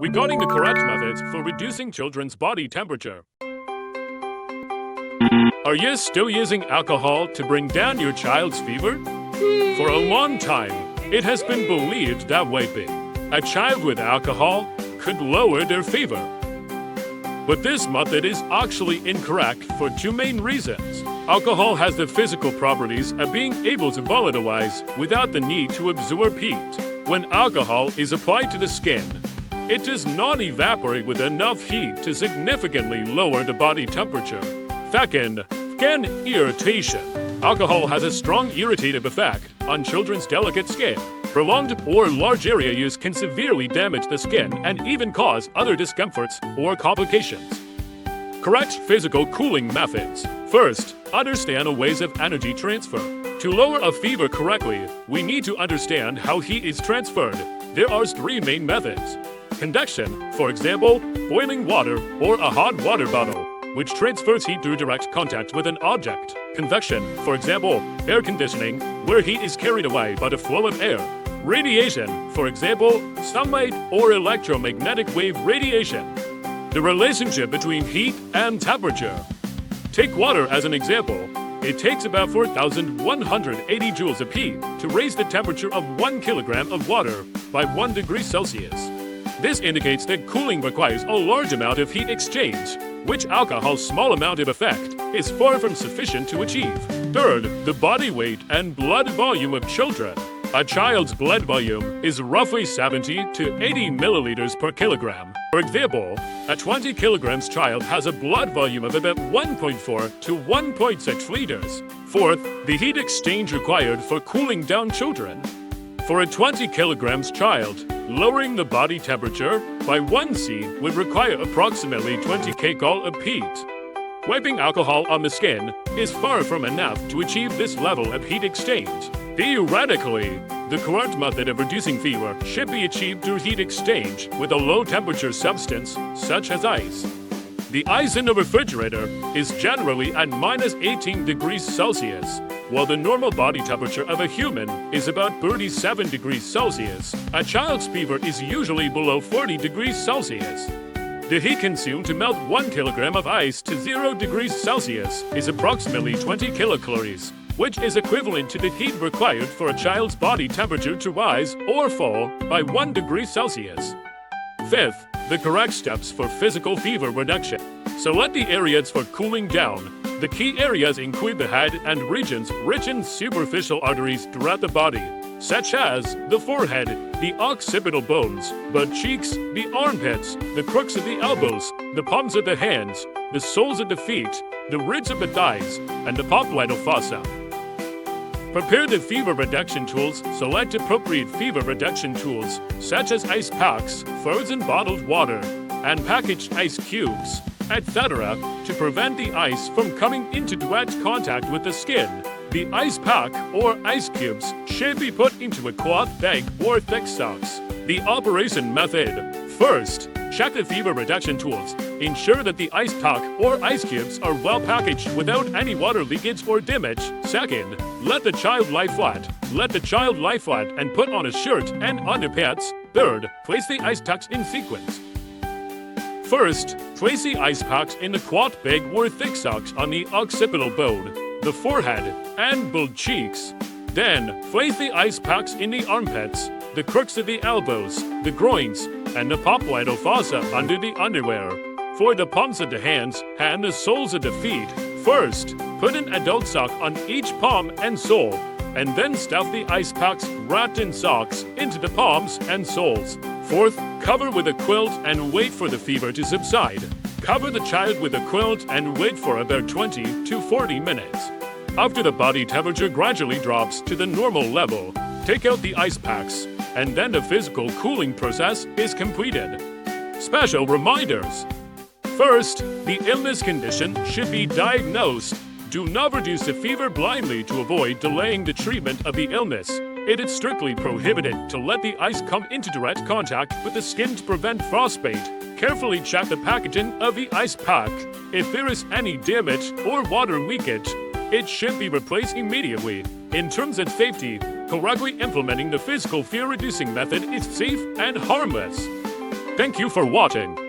regarding the correct methods for reducing children's body temperature. Are you still using alcohol to bring down your child's fever? For a long time, it has been believed that vaping a child with alcohol could lower their fever. But this method is actually incorrect for two main reasons. Alcohol has the physical properties of being able to volatilize without the need to absorb heat. When alcohol is applied to the skin, it does not evaporate with enough heat to significantly lower the body temperature. Second, skin irritation. Alcohol has a strong irritative effect on children's delicate skin. Prolonged or large area use can severely damage the skin and even cause other discomforts or complications. Correct physical cooling methods. First, understand the ways of energy transfer. To lower a fever correctly, we need to understand how heat is transferred. There are three main methods. Conduction, for example, boiling water or a hot water bottle, which transfers heat through direct contact with an object. Convection, for example, air conditioning, where heat is carried away by the flow of air. Radiation, for example, sunlight or electromagnetic wave radiation. The relationship between heat and temperature. Take water as an example. It takes about 4,180 joules of heat to raise the temperature of 1 kilogram of water by 1 degree Celsius. This indicates that cooling requires a large amount of heat exchange, which alcohol's small amount of effect is far from sufficient to achieve. Third, the body weight and blood volume of children. A child's blood volume is roughly 70 to 80 milliliters per kilogram. For example, a 20 kilograms child has a blood volume of about 1.4 to 1.6 liters. Fourth, the heat exchange required for cooling down children. For a 20 kilograms child, lowering the body temperature by 1 C would require approximately 20 kcal of heat. Wiping alcohol on the skin is far from enough to achieve this level of heat exchange. Theoretically, the correct method of reducing fever should be achieved through heat exchange with a low-temperature substance, such as ice. The ice in the refrigerator is generally at minus 18 degrees Celsius, while the normal body temperature of a human is about 37 degrees Celsius. A child's fever is usually below 40 degrees Celsius. The heat consumed to melt 1 kilogram of ice to 0 degrees Celsius is approximately 20 kilocalories, which is equivalent to the heat required for a child's body temperature to rise or fall by 1 degree Celsius. Fifth, the correct steps for physical fever reduction. Select the areas for cooling down. The key areas include the head and regions rich in superficial arteries throughout the body, such as the forehead, the occipital bones, butt cheeks, the armpits, the crooks of the elbows, the palms of the hands, the soles of the feet, the ridge of the thighs, and the popliteal fossa. Prepare the fever reduction tools. Select appropriate fever reduction tools, such as ice packs, frozen bottled water, and packaged ice cubes, etc., to prevent the ice from coming into direct contact with the skin. The ice pack or ice cubes should be put into a cloth bag or thick socks. The operation method. First, check the fever reduction tools. Ensure that the ice pack or ice cubes are well packaged without any water leakage or damage. Second, let the child lie flat. Let the child lie flat and put on a shirt and underpants. Third, place the ice packs in sequence. First, place the ice packs in the cloth bag or thick socks on the occipital bone, the forehead, and butt cheeks. Then, place the ice packs in the armpits, the crooks of the elbows, the groins, and the popliteal fossa under the underwear. For the palms of the hands and the soles of the feet, first, put an adult sock on each palm and sole, and then stuff the ice packs wrapped in socks into the palms and soles. Fourth, cover with a quilt and wait for the fever to subside. Cover the child with a quilt and wait for about 20 to 40 minutes. After the body temperature gradually drops to the normal level, take out the ice packs, and then the physical cooling process is completed. Special reminders. First, the illness condition should be diagnosed. Do not reduce the fever blindly to avoid delaying the treatment of the illness. It is strictly prohibited to let the ice come into direct contact with the skin to prevent frostbite. Carefully check the packaging of the ice pack. If there is any damage or water leakage, it should be replaced immediately. In terms of safety, correctly implementing the physical fear-reducing method is safe and harmless. Thank you for watching.